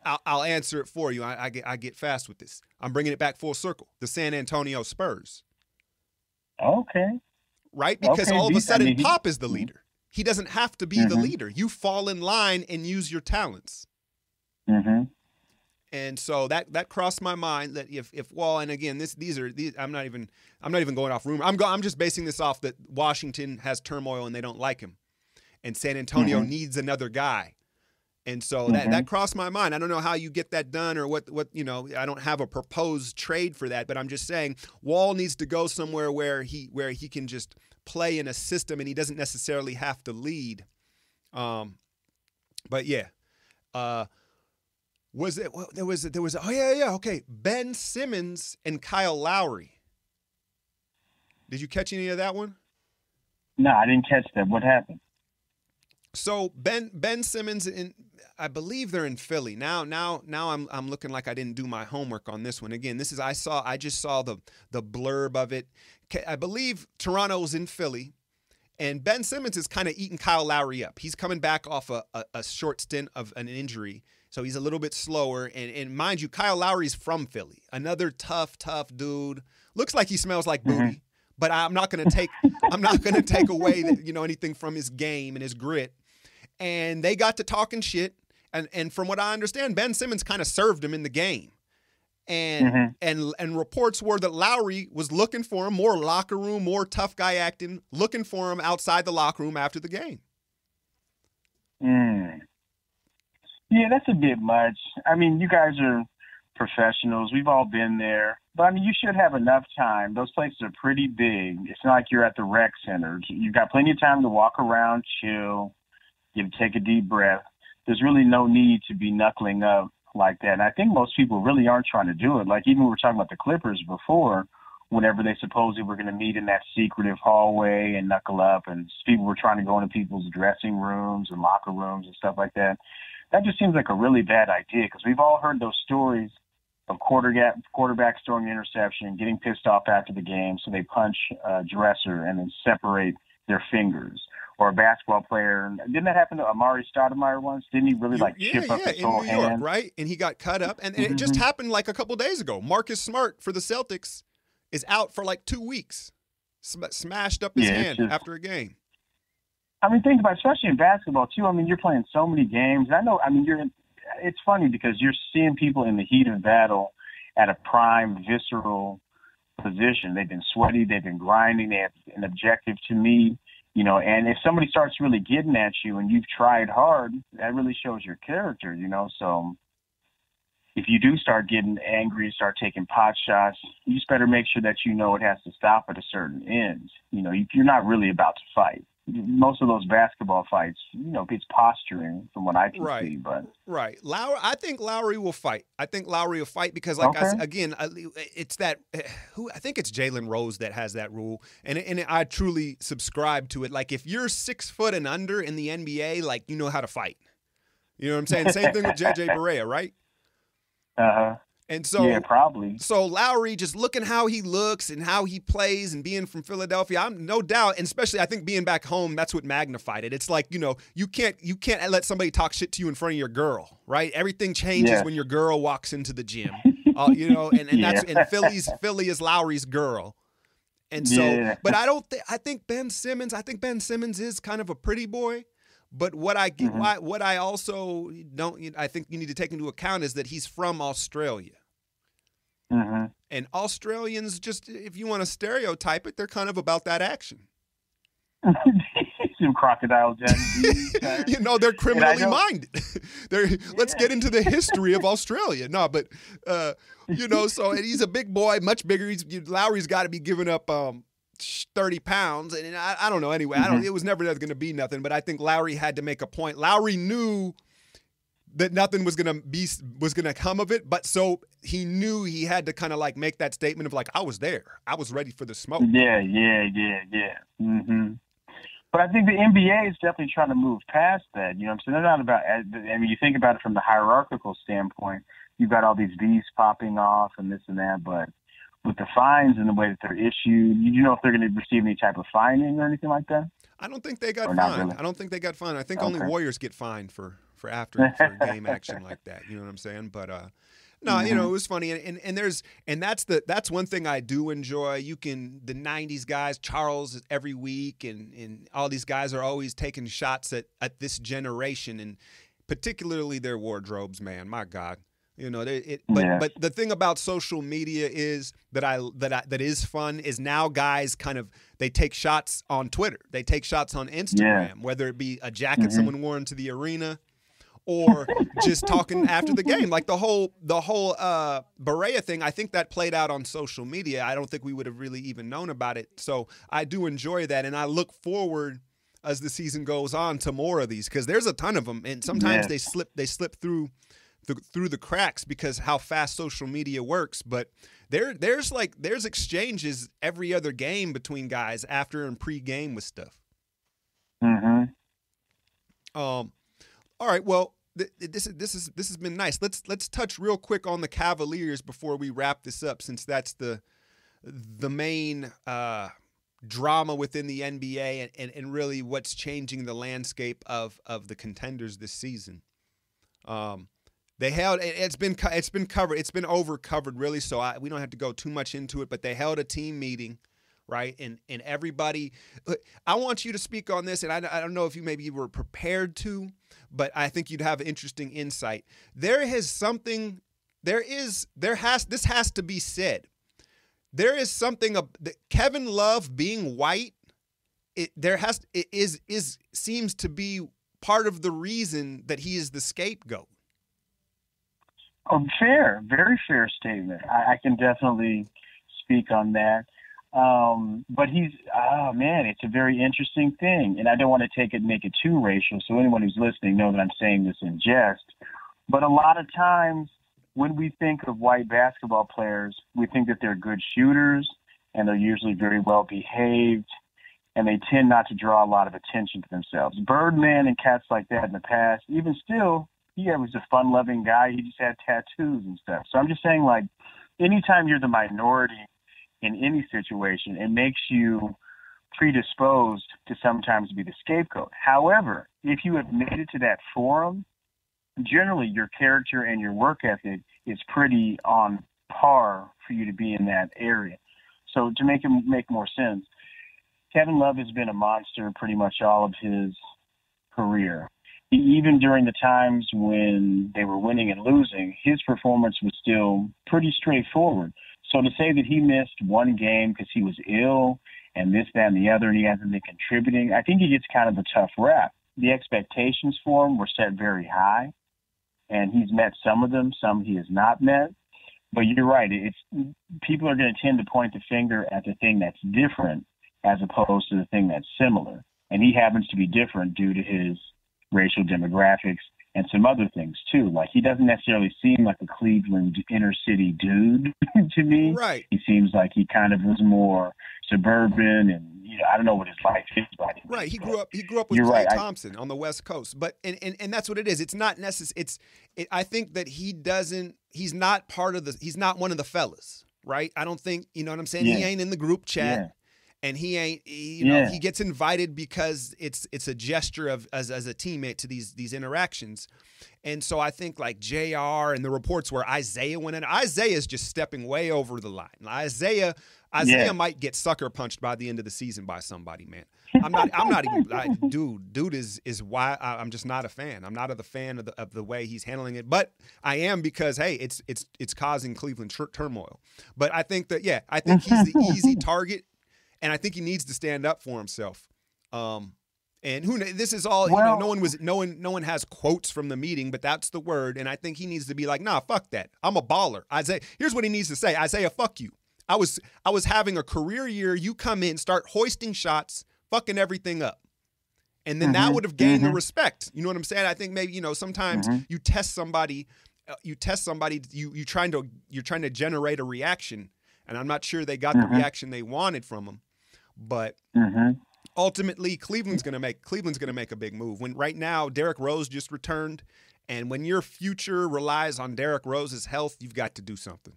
I'll answer it for you. I get fast with this. I'm bringing it back full circle. The San Antonio Spurs. Okay. Right? Because all of a sudden, Pop is the leader. He doesn't have to be the leader. You fall in line and use your talents. And so that crossed my mind that if Wall, and again these I'm not even going off rumor. I'm just basing this off that Washington has turmoil and they don't like him, and San Antonio needs another guy. And so that crossed my mind. I don't know how you get that done or what I don't have a proposed trade for that, but I'm just saying Wall needs to go somewhere where he can just play in a system and he doesn't necessarily have to lead. But yeah. Okay. Ben Simmons and Kyle Lowry. Did you catch any of that one? No, I didn't catch that. What happened? So Ben Simmons, I believe they're in Philly now. I'm looking like I didn't do my homework on this one. Again, I just saw the blurb of it. I believe Toronto's in Philly, and Ben Simmons is kind of eating Kyle Lowry up. He's coming back off a short stint of an injury, so he's a little bit slower. And mind you, Kyle Lowry's from Philly, another tough dude. Looks like he smells like booty, but I'm not going to take away anything from his game and his grit. And they got to talking shit, and from what I understand, Ben Simmons kind of served him in the game, and reports were that Lowry was looking for him, more locker room, more tough guy acting, looking for him outside the locker room after the game. Yeah, that's a bit much. I mean, you guys are professionals. We've all been there. But, I mean, you should have enough time. Those places are pretty big. It's not like you're at the rec center. You've got plenty of time to walk around, chill, take a deep breath. There's really no need to be knuckling up like that. And I think most people really aren't trying to do it. Like, even we were talking about the Clippers before, whenever they supposedly were going to meet in that secretive hallway and knuckle up, and people were trying to go into people's dressing rooms and locker rooms and stuff like that. That just seems like a really bad idea, because we've all heard those stories of quarterbacks throwing an interception, getting pissed off after the game, so they punch a dresser and then separate their fingers. Or a basketball player. Didn't that happen to Amari Stoudemire once? Didn't he really chip up his whole hand? In New York, right? And he got cut up. And it just happened like a couple days ago. Marcus Smart for the Celtics is out for like 2 weeks. Smashed up his hand after a game. I mean, think about it, especially in basketball, too. I mean, you're playing so many games. I know, I mean, it's funny because you're seeing people in the heat of battle at a prime, visceral position. They've been sweaty. They've been grinding. They have an objective to meet. And if somebody starts really getting at you and you've tried hard, that really shows your character, So if you do start getting angry, start taking pot shots, you just better make sure that it has to stop at a certain end. You're not really about to fight. Most of those basketball fights, it's posturing from what I can see. But right, I think Lowry will fight. Because, it's that I think it's Jalen Rose that has that rule, and I truly subscribe to it. Like, if you're 6 foot and under in the NBA, like, you know how to fight. You know what I'm saying? Same thing with JJ Barea, right? And so, yeah, probably. So Lowry, just looking how he looks and how he plays and being from Philadelphia, I'm no doubt, and especially I think being back home, that's what magnified it. It's like, you can't let somebody talk shit to you in front of your girl, right? Everything changes when your girl walks into the gym, Philly is Lowry's girl. And so, but I think Ben Simmons is kind of a pretty boy. But what I also I think you need to take into account is that he's from Australia. And Australians, just if you want to stereotype it, they're kind of about that action. Some crocodile Dundee. They're criminally minded. Let's get into the history of Australia. No, but so and he's a big boy, much bigger. Lowry's got to be giving up 30 pounds, and I don't know. Anyway, it was never going to be nothing. But I think Lowry had to make a point. Lowry knew that nothing was going to come of it, but so he knew he had to kind of like make that statement of like, I was there, I was ready for the smoke. Yeah. But I think the NBA is definitely trying to move past that. You know what I'm saying? They're not about. I mean, you think about it from the hierarchical standpoint. You've got all these beefs popping off and this and that, but with the fines and the way that they're issued, you know if they're going to receive any type of fining or anything like that? I don't think they got fined. Really? I don't think they got fined. I think only Warriors get fined for game action like that. You know what I'm saying? But no, it was funny, and that's one thing I do enjoy. The '90s guys, Charles every week, and all these guys are always taking shots at this generation, and particularly their wardrobes. Man, my God. But the thing about social media is that is fun is now guys kind of they take shots on Twitter, they take shots on Instagram, whether it be a jacket someone wore into the arena, or just talking after the game, like the whole Berea thing. I think that played out on social media. I don't think we would have really even known about it. So I do enjoy that, and I look forward as the season goes on to more of these because there's a ton of them, and sometimes they slip through the cracks because how fast social media works. But there's exchanges every other game between guys after and pre-game with stuff. All right, well, this has been nice. Let's touch real quick on the Cavaliers before we wrap this up, since that's the main drama within the NBA and really what's changing the landscape of the contenders this season. They held it's been covered. It's been over covered really, so we don't have to go too much into it. But they held a team meeting, right? And everybody. I want you to speak on this, and I don't know if you were prepared to, but I think you'd have interesting insight. This has to be said. There is something of Kevin Love being white. Seems to be part of the reason that he is the scapegoat. Very fair statement. I can definitely speak on that. But it's a very interesting thing. And I don't want to make it too racial. So anyone who's listening know that I'm saying this in jest. But a lot of times when we think of white basketball players, we think that they're good shooters and they're usually very well behaved and they tend not to draw a lot of attention to themselves. Birdman and cats like that in the past, even still, he was a fun-loving guy. He just had tattoos and stuff. So I'm just saying, like, anytime you're the minority in any situation, it makes you predisposed to sometimes be the scapegoat. However, if you have made it to that forum, generally your character and your work ethic is pretty on par for you to be in that area. So to make it make more sense, Kevin Love has been a monster pretty much all of his career. Even during the times when they were winning and losing, his performance was still pretty straightforward. So to say that he missed one game because he was ill and this, that, and the other, and he hasn't been contributing, I think he gets kind of a tough rap. The expectations for him were set very high, and he's met some of them, some he has not met. But you're right. People are going to tend to point the finger at the thing that's different as opposed to the thing that's similar. And he happens to be different due to his racial demographics and some other things too. Like, he doesn't necessarily seem like a Cleveland inner city dude to me. Right. He seems like he kind of was more suburban, and I don't know what his life is like. Right. He grew up with Klay Thompson on the West Coast. But and that's what it is. It's not necessary. I think that he's not one of the fellas, right? I don't think, you know what I'm saying? Yeah. He ain't in the group chat. Yeah. And he ain't, he gets invited because it's a gesture of as a teammate to these interactions. And so I think like JR and the reports where Isaiah went in, Isaiah is just stepping way over the line. Isaiah might get sucker punched by the end of the season by somebody, man. I'm not even dude is why I'm just not a fan. I'm not a fan of the way he's handling it, but I am because hey, it's causing Cleveland turmoil. But I think he's the easy target. And I think he needs to stand up for himself. And this is all, no one has quotes from the meeting, but that's the word. And I think he needs to be like, nah, fuck that. I'm a baller. Isaiah, here's what he needs to say. Isaiah, fuck you. I was having a career year. You come in, start hoisting shots, fucking everything up. And then that would have gained the respect. You know what I'm saying? I think maybe, sometimes you test somebody, you're trying to generate a reaction. And I'm not sure they got the reaction they wanted from him. But ultimately, Cleveland's gonna make a big move. When right now Derrick Rose just returned, and when your future relies on Derrick Rose's health, you've got to do something.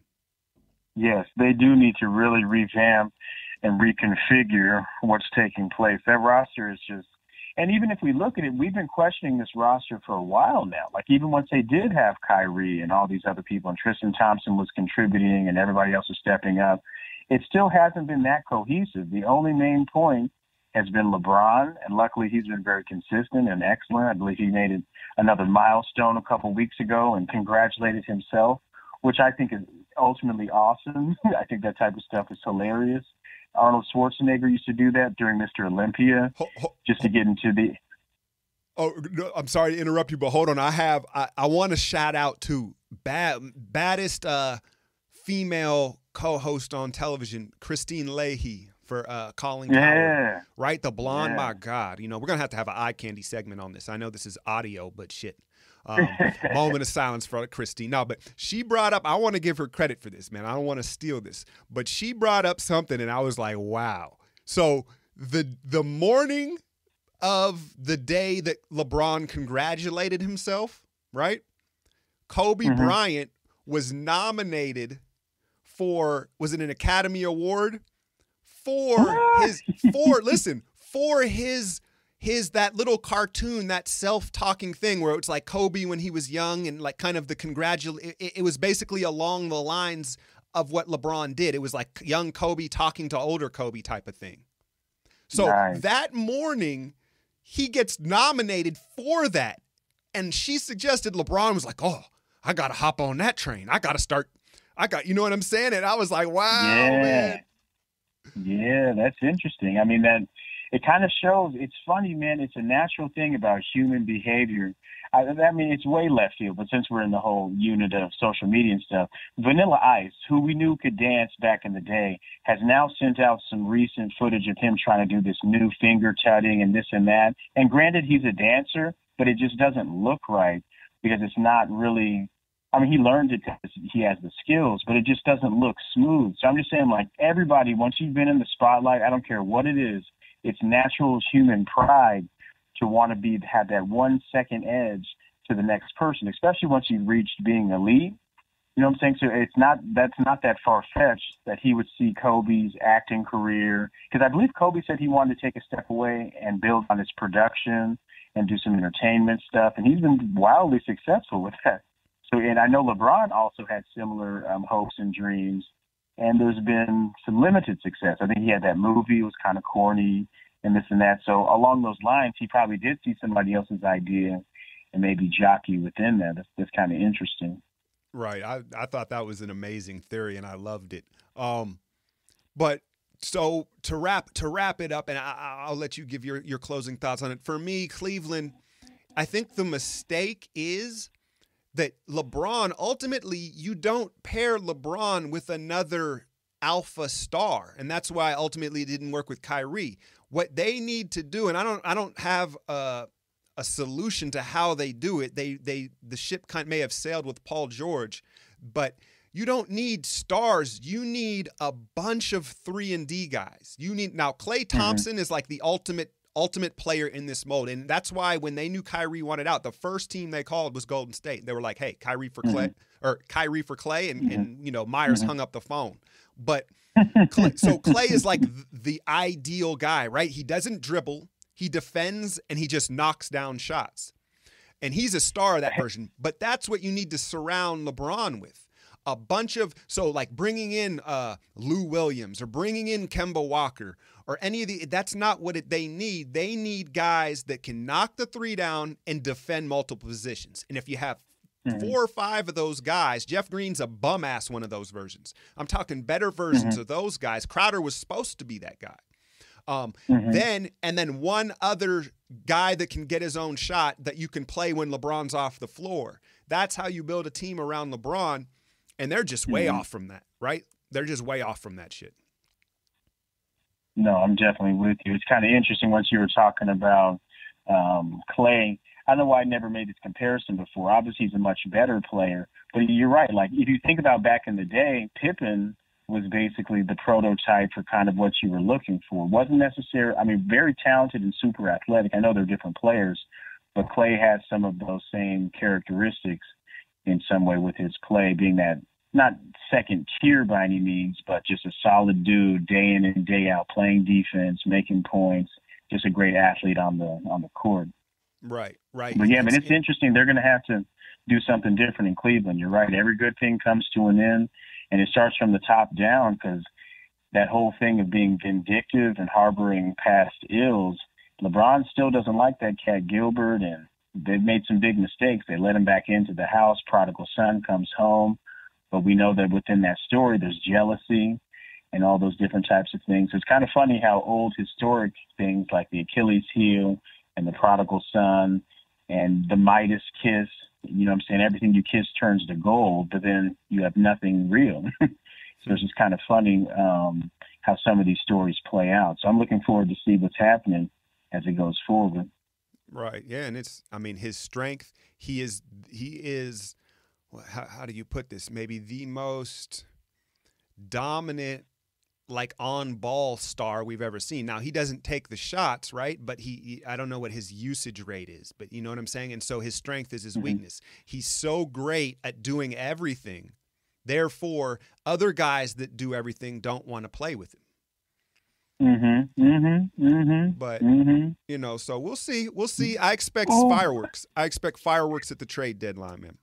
Yes, they do need to really revamp and reconfigure what's taking place. That roster is just, and even if we look at it, we've been questioning this roster for a while now. Like, even once they did have Kyrie and all these other people, and Tristan Thompson was contributing and everybody else was stepping up, it still hasn't been that cohesive. The only main point has been LeBron, and luckily he's been very consistent and excellent. I believe he made another milestone a couple weeks ago and congratulated himself, which I think is ultimately awesome. I think that type of stuff is hilarious. Arnold Schwarzenegger used to do that during Mr. Olympia just to get into the... Oh, no, I'm sorry to interrupt you, but hold on. I want to shout out to baddest female co-host on television, Christine Leahy, for calling power. Right? The blonde, my God. You know, we're going to have an eye candy segment on this. I know this is audio, but shit. Moment of silence for Christine. No, but she brought up, I want to give her credit for this, man. I don't want to steal this. But she brought up something, and I was like, wow. So the morning of the day that LeBron congratulated himself, right? Kobe Bryant was nominated for, was it an Academy Award? For his that little cartoon, that self-talking thing where it's like Kobe when he was young and like kind of the it was basically along the lines of what LeBron did. It was like young Kobe talking to older Kobe type of thing. So that morning, he gets nominated for that. And she suggested, LeBron was like, oh, I got to hop on that train. You know what I'm saying? And I was like, wow, man. Yeah, that's interesting. I mean, that it kind of shows, it's funny, man. It's a natural thing about human behavior. I mean, it's way left field, but since we're in the whole unit of social media and stuff, Vanilla Ice, who we knew could dance back in the day, has now sent out some recent footage of him trying to do this new finger tutting and this and that. And granted, he's a dancer, but it just doesn't look right because it's not really, I mean, he learned it because he has the skills, but it just doesn't look smooth. So I'm just saying, like, everybody, once you've been in the spotlight, I don't care what it is, it's natural human pride to want to have that 1 second edge to the next person, especially once you've reached being elite. You know what I'm saying? So that's not that far-fetched that he would see Kobe's acting career, because I believe Kobe said he wanted to take a step away and build on his production and do some entertainment stuff, and he's been wildly successful with that. So, and I know LeBron also had similar hopes and dreams, and there's been some limited success. I think he had that movie, it was kind of corny and this and that. So along those lines, he probably did see somebody else's idea and maybe jockey within that. That's kind of interesting. Right. I thought that was an amazing theory, and I loved it. But so to wrap it up, and I'll let you give your closing thoughts on it. For me, Cleveland, I think the mistake is that LeBron, ultimately, you don't pair LeBron with another alpha star, and that's why ultimately it didn't work with Kyrie. What they need to do, and I don't have a solution to how they do it. The ship may have sailed with Paul George, but you don't need stars. You need a bunch of 3-and-D guys. Now Klay Thompson is like the ultimate player in this mold, and that's why when they knew Kyrie wanted out, the first team they called was Golden State. They were like, "Hey, Kyrie for Klay," and you know, Myers hung up the phone. But Klay is like the ideal guy, right? He doesn't dribble, he defends, and he just knocks down shots. And he's a star of that version. But that's what you need to surround LeBron with. A bunch of, so like bringing in Lou Williams or bringing in Kemba Walker or any of that's not what they need. They need guys that can knock the three down and defend multiple positions. And if you have 4 or 5 of those guys, Jeff Green's a bum ass one of those versions. I'm talking better versions of those guys. Crowder was supposed to be that guy. Then one other guy that can get his own shot that you can play when LeBron's off the floor. That's how you build a team around LeBron. And they're just way off from that, right? They're just way off from that shit. No, I'm definitely with you. It's kind of interesting once you were talking about Klay. I don't know why I never made this comparison before. Obviously, he's a much better player. But you're right. Like, if you think about back in the day, Pippen was basically the prototype for kind of what you were looking for. Wasn't necessary. I mean, very talented and super athletic. I know they're different players, but Klay has some of those same characteristics in some way with his play, being that not second tier by any means, but just a solid dude day in and day out, playing defense, making points, just a great athlete on the court. Right. But yeah, but it's interesting. They're going to have to do something different in Cleveland. You're right. Every good thing comes to an end, and it starts from the top down, because that whole thing of being vindictive and harboring past ills, LeBron still doesn't like that cat Gilbert, and they've made some big mistakes. They let him back into the house. Prodigal son comes home. But we know that within that story, there's jealousy and all those different types of things. It's kind of funny how old historic things like the Achilles heel and the prodigal son and the Midas kiss, you know what I'm saying? Everything you kiss turns to gold, but then you have nothing real. So it's just kind of funny how some of these stories play out. So I'm looking forward to see what's happening as it goes forward. Right. Yeah. And his strength, he is, well, how do you put this? Maybe the most dominant, like on ball star we've ever seen. Now he doesn't take the shots, right? But I don't know what his usage rate is, but you know what I'm saying? And so his strength is his weakness. He's so great at doing everything. Therefore, other guys that do everything don't want to play with him. But, you know, so we'll see. We'll see. I expect fireworks. I expect fireworks at the trade deadline, man.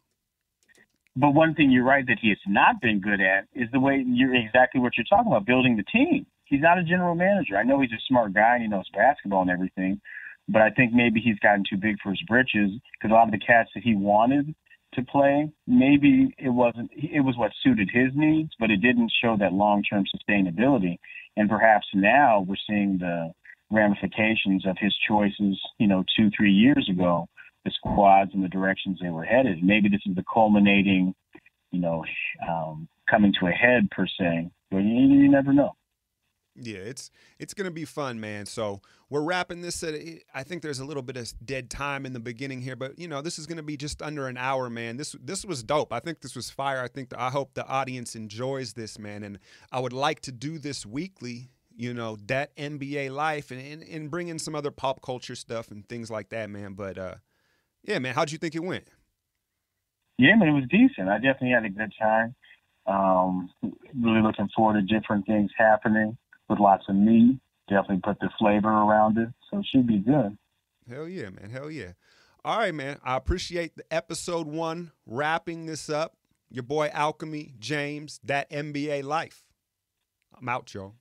But one thing you're right that he has not been good at is the way exactly what you're talking about, building the team. He's not a general manager. I know he's a smart guy and he knows basketball and everything, but I think maybe he's gotten too big for his britches because a lot of the cats that he wanted to play, maybe it was what suited his needs, but it didn't show that long-term sustainability. And perhaps now we're seeing the ramifications of his choices, 2-3 years ago, the squads and the directions they were headed. Maybe this is the culminating, coming to a head per se, but you never know. Yeah, it's going to be fun, man. So we're wrapping this. I think there's a little bit of dead time in the beginning here, but this is going to be just under an hour, man. This was dope. I think this was fire. I hope the audience enjoys this, man. And I would like to do this weekly, Dat NBA life and bring in some other pop culture stuff and things like that, man. But yeah, man, how'd you think it went? Yeah, man, it was decent. I definitely had a good time. Really looking forward to different things happening with lots of meat. Definitely put the flavor around it, so it should be good. Hell yeah, man. Hell yeah. All right, man. I appreciate the episode 1 wrapping this up. Your boy Alchemy, James, Dat NBA Life. I'm out, y'all.